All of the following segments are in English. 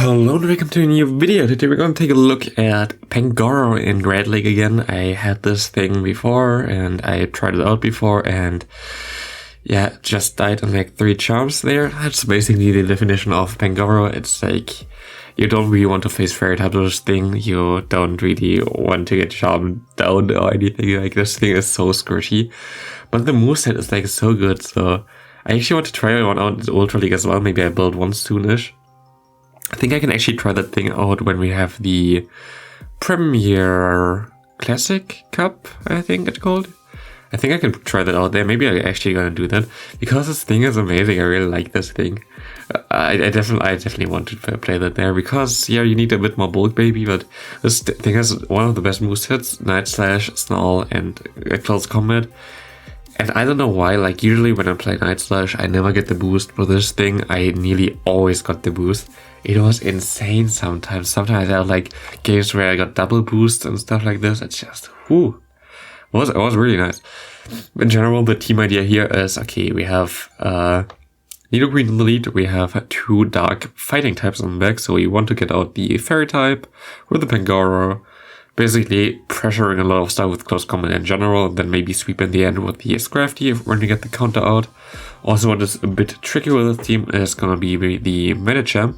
Hello and welcome to a new video. Today we're going to take a look at Pangoro in Red Lake again. I had this thing before and I tried it out before and yeah, just died on like 3 charms there. That's basically the definition of Pangoro. It's like you don't really want to face fairy type with this thing. You don't really want to get charmed down or anything. Like this thing is so squishy. But the moveset is like so good. So I actually want to try one out in Ultra League as well. Maybe I build one soonish. I think I can actually try that thing out when we have the Premier Classic Cup, I think it's called. I think I can try that out there. Maybe I'm actually gonna do that because this thing is amazing. I really like this thing. I definitely want to play that there because yeah, you need a bit more bulk, baby. But this thing has one of the best movesets: Night Slash, Snarl, and Close Combat. And I don't know why. Like usually when I play Night Slash, I never get the boost. But this thing, I nearly always got the boost. It was insane sometimes. Sometimes I had like games where I got double boosts and stuff like this. It's just, whoo. It was really nice. In general, the team idea here is, okay, we have NiRiain in the lead. We have 2 dark fighting types on the back. So we want to get out the fairy type with the Pangoro. Basically pressuring a lot of stuff with close combat in general. And then maybe sweep in the end with the Scrafty when we get the counter out. Also what is a bit tricky with this team is going to be the manager.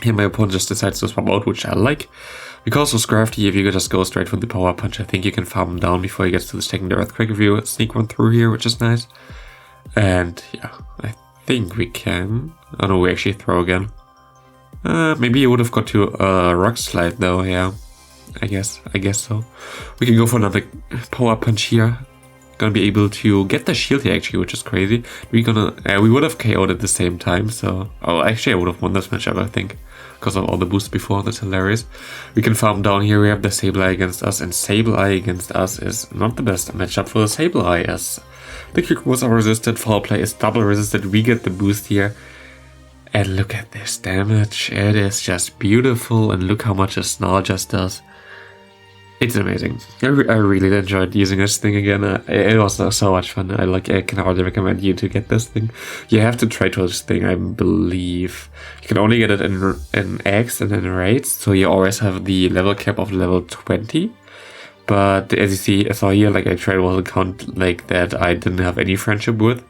Here my opponent just decides to swap out, which I like. Because with Scrafty, if you could just go straight for the power punch, I think you can farm him down before he gets to the second earthquake if you sneak one through here, which is nice. And yeah, I think we can. Oh no, we actually throw again. Maybe you would have got to rock slide though, yeah. I guess so. We can go for another power punch here. Gonna be able to get the shield here actually, which is crazy. We would have KO'd at the same time, so actually I would have won this matchup, I think, because of all the boosts before. That's hilarious. We can farm down here. We have the Sableye against us, and Sableye against us is not the best matchup for the Sableye, as the quick moves are resisted, foul play is double resisted. We get the boost here, and look at this damage. It is just beautiful, and look how much a Snarl just does. It's amazing. I really enjoyed using this thing again. It was so much fun. I can hardly recommend you to get this thing. You have to try to this thing, I believe. You can only get it in X and in raids, so you always have the level cap of level 20. But as you see, I saw here, like I tried with an account like that I didn't have any friendship with.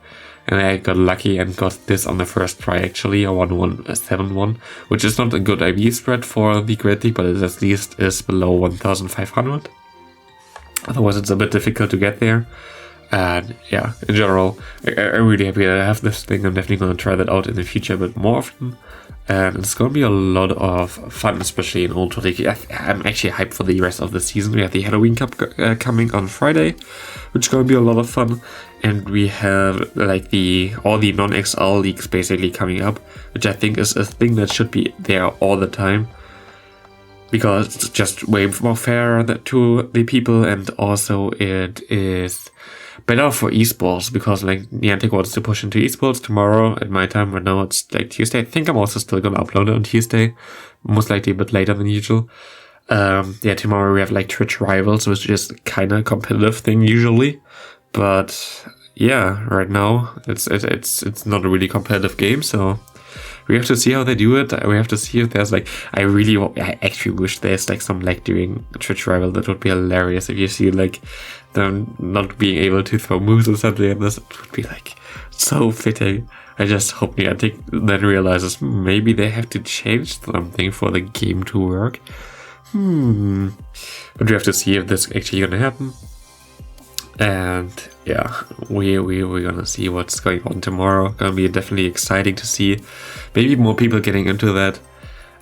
And I got lucky and got this on the first try actually, a 1-1-7-1, which is not a good IV spread for the Great League, but it at least is below 1,500. Otherwise it's a bit difficult to get there. And yeah, in general, I'm really happy that I have this thing. I'm definitely going to try that out in the future a bit more often. And it's going to be a lot of fun, especially in Ultra League. I'm actually hyped for the rest of the season. We have the Halloween Cup coming on Friday, which is going to be a lot of fun. And we have like all the non-XL leagues basically coming up, which I think is a thing that should be there all the time. Because it's just way more fair to the people, and also it is better for esports, because like Niantic wants to push into esports tomorrow at my time. Right now it's like Tuesday. I think I'm also still gonna upload it on Tuesday, most likely a bit later than usual. Yeah, tomorrow we have like Twitch Rivals, which is kind of a competitive thing usually, but yeah, right now it's not a really competitive game, so we have to see how they do it. We have to see if there's like, I actually wish there's like some lag during Twitch Rival. That would be hilarious if you see like them not being able to throw moves or something, and this would be like so fitting. I just hope Niantic then realizes maybe they have to change something for the game to work. But we have to see if this actually gonna happen. And yeah, we're gonna see what's going on tomorrow. Gonna be definitely exciting to see maybe more people getting into that.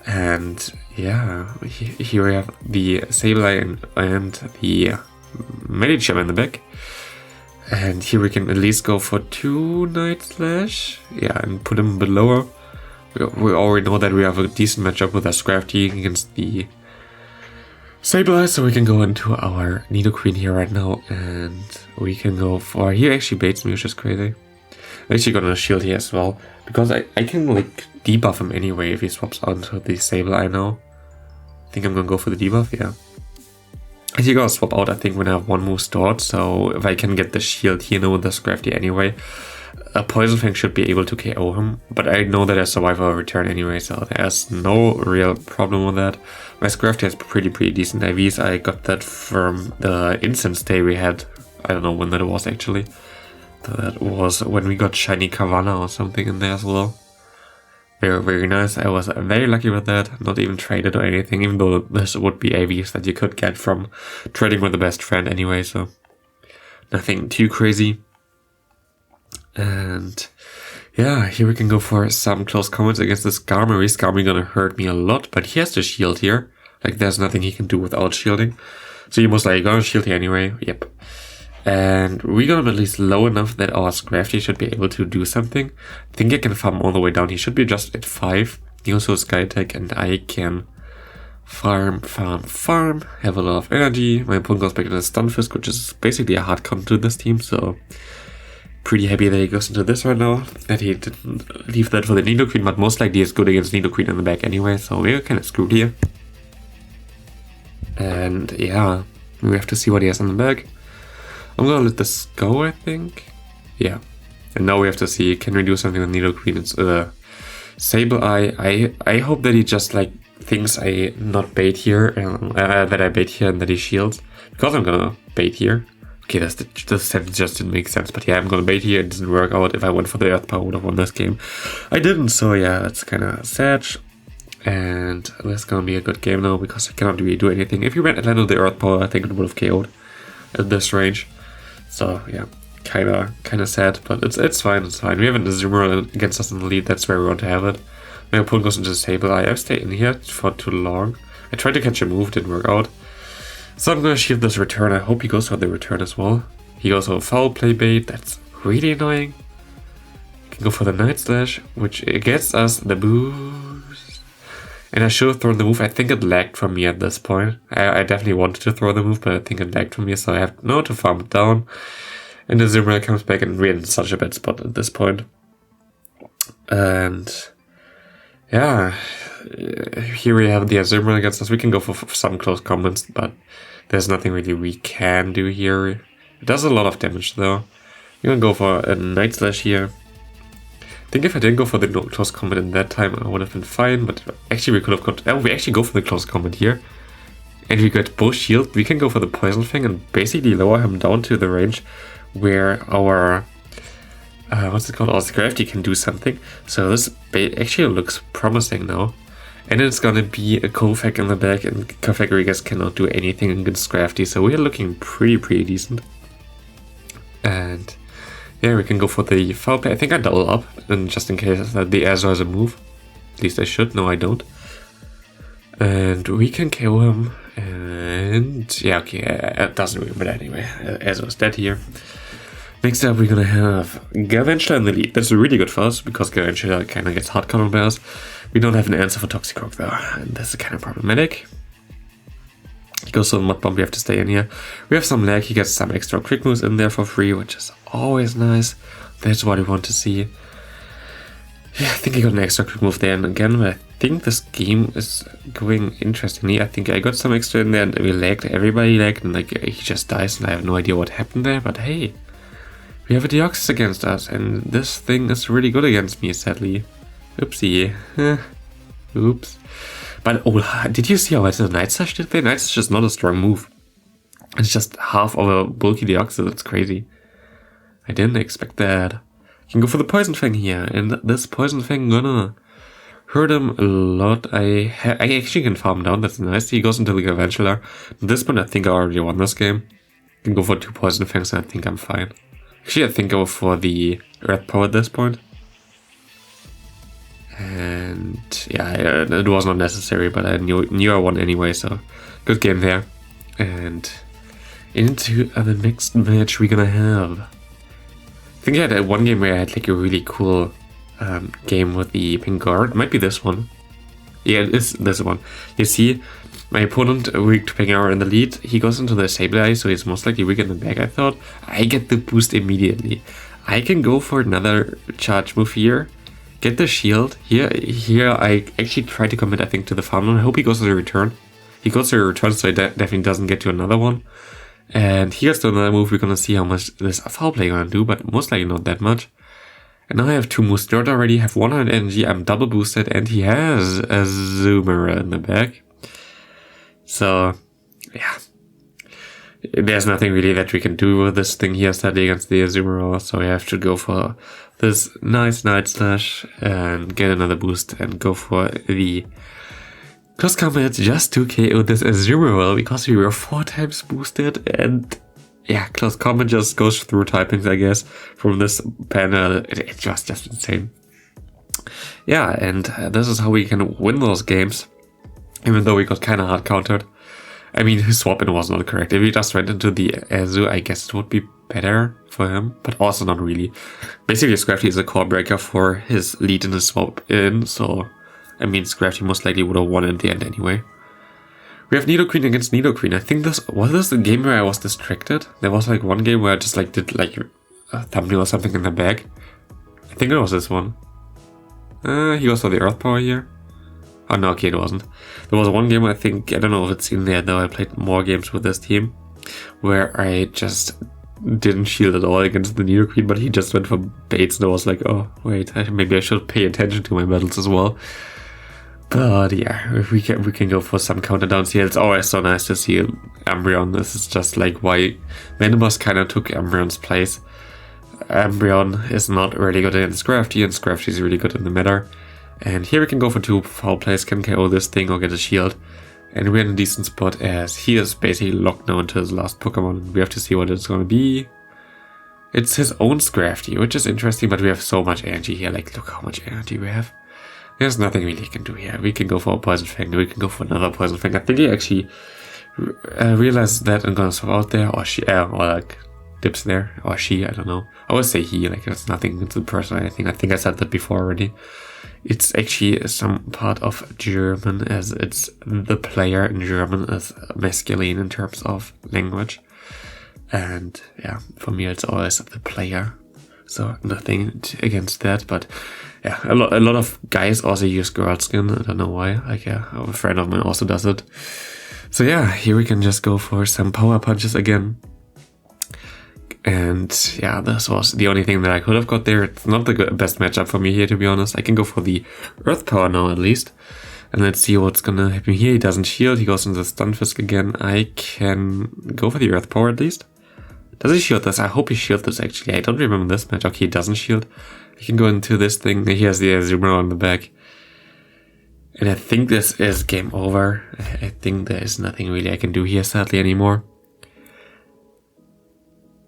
And yeah, here we have the Sableye and the Medicham in the back. And here we can at least go for 2 Night Slash. Yeah, and put him a bit lower. We already know that we have a decent matchup with our Scrafty against the Sableye, so we can go into our NiRiain here right now, and we can go for, he actually baits me, which is crazy. I'm actually gonna shield here as well, because I can like debuff him anyway if he swaps onto the Sableye now. I think I'm gonna go for the debuff, yeah. Actually gonna swap out, I think, when I have one move stored, so if I can get the shield here now with the Scrafty anyway, a Poison Fang should be able to KO him, but I know that I survive our return anyway, so there's no real problem with that. My Scrafty has pretty decent IVs. I got that from the instance day we had. I don't know when that was actually. That was when we got Shiny Carvanha or something in there as well. Very nice. I was very lucky with that. Not even traded or anything, even though this would be IVs that you could get from trading with the best friend anyway, so nothing too crazy. And yeah, here we can go for some close combats against this Skarmory. Skarmory gonna hurt me a lot, but he has the shield here. Like, there's nothing he can do without shielding. So you most likely gonna shield here anyway. Yep. And we got him at least low enough that our Scrafty should be able to do something. I think I can farm all the way down. He should be just at 5. He also has Sky Attack, and I can farm, have a lot of energy. My opponent goes back into the Stunfisk, which is basically a hard counter to this team, so pretty happy that he goes into this right now, that he didn't leave that for the Nidoqueen, but most likely is good against Nidoqueen in the back anyway, so we're kind of screwed here. And yeah, we have to see what he has in the bag. I'm gonna let this go, I think. Yeah. And now we have to see, can we do something with Nidoqueen? It's Sableye. I hope that he just like thinks I not bait here, that I bait here and that he shields. Because I'm gonna bait here. Okay, this sentence just didn't make sense, but yeah, I'm gonna bait here. It doesn't work out. If I went for the Earth Power, I would have won this game. I didn't, so yeah, it's kind of sad. And this is gonna be a good game now, because I cannot really do anything. If you went and the Earth Power, I think it would have KO'd at this range. So yeah, kinda sad, but it's fine, it's fine. We have a Azumarill against us in the lead, that's where we want to have it. My opponent goes into the Sableye. I've stayed in here for too long. I tried to catch a move, didn't work out. So I'm gonna shield this return. I hope he goes for the return as well. He goes for foul play bait, that's really annoying. We can go for the Night Slash, which gets us the boost. And I should have thrown the move. I think it lagged from me at this point. I definitely wanted to throw the move, but I think it lagged from me, so I have now to farm it down. And the Azumarill comes back, and we're in such a bad spot at this point. And yeah, here we have the Azumarill against us. We can go for some close combats, but there's nothing really we can do here. It does a lot of damage though. We're gonna go for a Night Slash here. I think if I didn't go for the close combat in that time, I would have been fine, but actually we could have got... Oh, we actually go for the close combat here. And we got both shield. We can go for the Poison Fang and basically lower him down to the range where our... what's it called? Our Scrafty can do something. So this actually looks promising now. And it's gonna be a Kofak in the back, and Kofak Rigas cannot do anything against Scrafty, so we're looking pretty decent. And yeah, we can go for the foul play. I think I double up, and just in case that the Azor has a move. At least I should. No, I don't. And we can KO him. And yeah, okay, it doesn't really matter anyway. Azor is dead here. Next up, we're gonna have Gargantua in the lead. That's really good for us, because Gargantua kind of gets hard countered by us. We don't have an answer for Toxicroak though, and that's kind of problematic. He goes to the Mud Bomb, we have to stay in here. We have some lag, he gets some extra quick moves in there for free, which is always nice. That's what we want to see. Yeah, I think I got an extra quick move there and again, but I think this game is going interestingly. I think I got some extra in there and we lagged, everybody lagged, and like he just dies and I have no idea what happened there, but hey. We have a Deoxys against us, and this thing is really good against me, sadly. Oopsie. Oops. But, oh, did you see how much the Night Slash did there? Night Slash is not a strong move. It's just half of a bulky Deoxys, that's crazy. I didn't expect that. You can go for the Poison Fang here, and this Poison Fang gonna hurt him a lot. I actually can farm down, that's nice. He goes into the Gargantua. At this point, I think I already won this game. I can go for 2 Poison Fangs, and I think I'm fine. Actually, I think I go for the Earth Power at this point. And yeah, it was not necessary, but I knew I won anyway, so good game there. And into the next match we're gonna have. I think I had one game where I had like a really cool game with the Pangoro. It might be this one. Yeah, it is this one. You see, my opponent weak to Pangoro in the lead. He goes into the Sableye, so he's most likely weak in the back, I thought. I get the boost immediately. I can go for another charge move here. Get the shield. Here I actually try to commit, I think, to the farm. I hope he goes to the return. He goes to the return, so he definitely doesn't get to another one. And he gets to another move. We're gonna see how much this foul play gonna do, but most likely not that much. And now I have 2 moves dirt already, have 100 energy, I'm double boosted, and he has a zoomer in the back. So, yeah. There's nothing really that we can do with this thing here, sadly, against the zoomer, so we have to go for this nice Night Slash and get another boost and go for the close combat just to KO this zoomer because we were 4 times boosted, and yeah, close combat just goes through typings, I guess, from this panel. It was just insane. Yeah, and this is how we can win those games, even though we got kind of hard countered. I mean, his swap in was not correct. If he just went into the Azu, I guess it would be better for him, but also not really. Basically, Scrafty is a core breaker for his lead in his swap in, so I mean, Scrafty most likely would have won in the end anyway. We have NiRiain against NiRiain. I think was this the game where I was distracted? There was like one game where I just like did like a thumbnail or something in the back. I think it was this one. He goes for the Earth Power here. Oh no, okay, it wasn't. There was one game, I think, I don't know if it's in there though, I played more games with this team, where I just didn't shield at all against the NiRiain, but he just went for baits, and I was like, oh wait, maybe I should pay attention to my battles as well. But yeah, if we can go for some counterdowns here. It's always so nice to see Umbreon. This is just like why Venomous kind of took Umbreon's place. Umbreon is not really good against Scrafty, and Scrafty is really good in the meta. And here we can go for 2 foul plays, can KO this thing or get a shield. And we're in a decent spot as he is basically locked now into his last Pokemon. And we have to see what it's going to be. It's his own Scrafty, which is interesting, but we have so much energy here. Like, look how much energy we have. There's nothing really he can do here. We can go for a Poison Fang, we can go for another Poison Fang. I think he actually realized that and gonna swap out there, or she, or like dips there, or she, I don't know. I always say he, like it's nothing to the person or anything. I think I said that before already. It's actually some part of German, as it's the player in German is masculine in terms of language. And yeah, for me it's always the player. So nothing against that, but yeah, a lot of guys also use girl skin. I don't know why. Like yeah, a friend of mine also does it. So yeah, here we can just go for some power punches again. And yeah, this was the only thing that I could have got there. It's not the best matchup for me here, to be honest. I can go for the Earth Power now at least. And let's see what's gonna happen here. He doesn't shield, he goes into the Stunfisk again. I can go for the Earth Power at least. Does he shield this? I hope he shields this actually. I don't remember this match. Okay, he doesn't shield. He can go into this thing. He has the zoomer on the back. And I think this is game over. I think there is nothing really I can do here sadly anymore.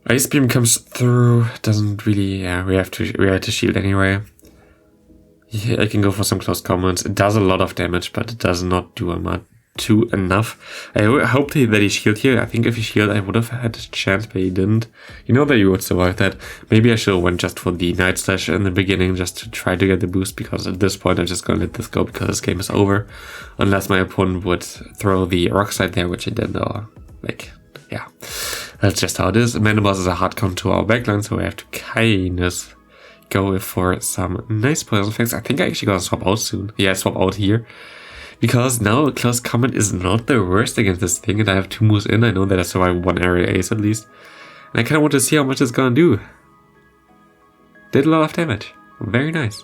Ice Beam comes through. Doesn't really, yeah, we have to shield anyway. Yeah, I can go for some close comments. It does a lot of damage, but it does not do enough. I hoped that he shielded here. I think if he shielded, I would have had a chance, but he didn't. You know that he would survive that. Maybe I should have went just for the Night Slash in the beginning, just to try to get the boost, because at this point I'm just gonna let this go, because this game is over. Unless my opponent would throw the Rock Slide there, which he didn't, or like, yeah. That's just how it is. Mandiboss is a hard count to our backline, so we have to kind of go for some nice Poison Fangs. I think I actually gotta swap out soon. Yeah, swap out here. Because now close combat is not the worst against this thing, and I have 2 moves in. I know that I survived 1 area ace at least. And I kind of want to see how much it's gonna do. Did a lot of damage. Very nice.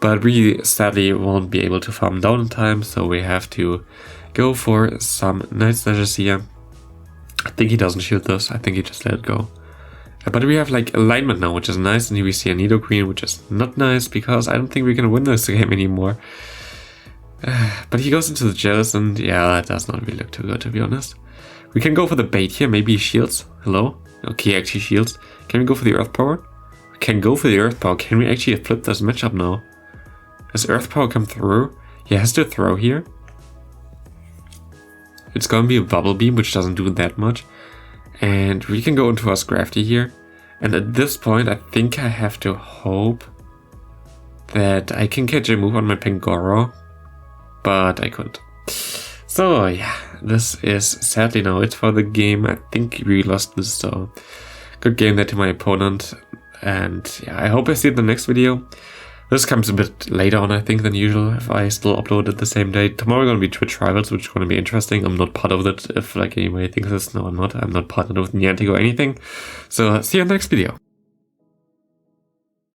But we sadly won't be able to farm down in time, so we have to go for some Night Slashes here. I think he doesn't shield this. I think he just let it go. But we have like alignment now, which is nice, and here we see a NiRiain, which is not nice, because I don't think we can win this game anymore. But he goes into the Jealous, and yeah, that does not really look too good, to be honest. We can go for the bait here. Maybe he shields. Hello? Okay, he actually shields. Can we go for the Earth Power? We can go for the Earth Power. Can we actually flip this matchup now? Does Earth Power come through? He has to throw here. It's gonna be a Bubble Beam, which doesn't do that much. And we can go into our Scrafty here. And at this point, I think I have to hope that I can catch a move on my Pangoro. But I couldn't. So yeah, this is sadly now it for the game. I think we lost this, so good game there to my opponent. And yeah, I hope I see it in the next video. This comes a bit later on, I think, than usual, if I still upload it the same day. Tomorrow gonna be Twitch Rivals, which is gonna be interesting. I'm not part of it, if like anybody thinks this. No, I'm not. I'm not partnered with Niantic or anything. So see you in the next video.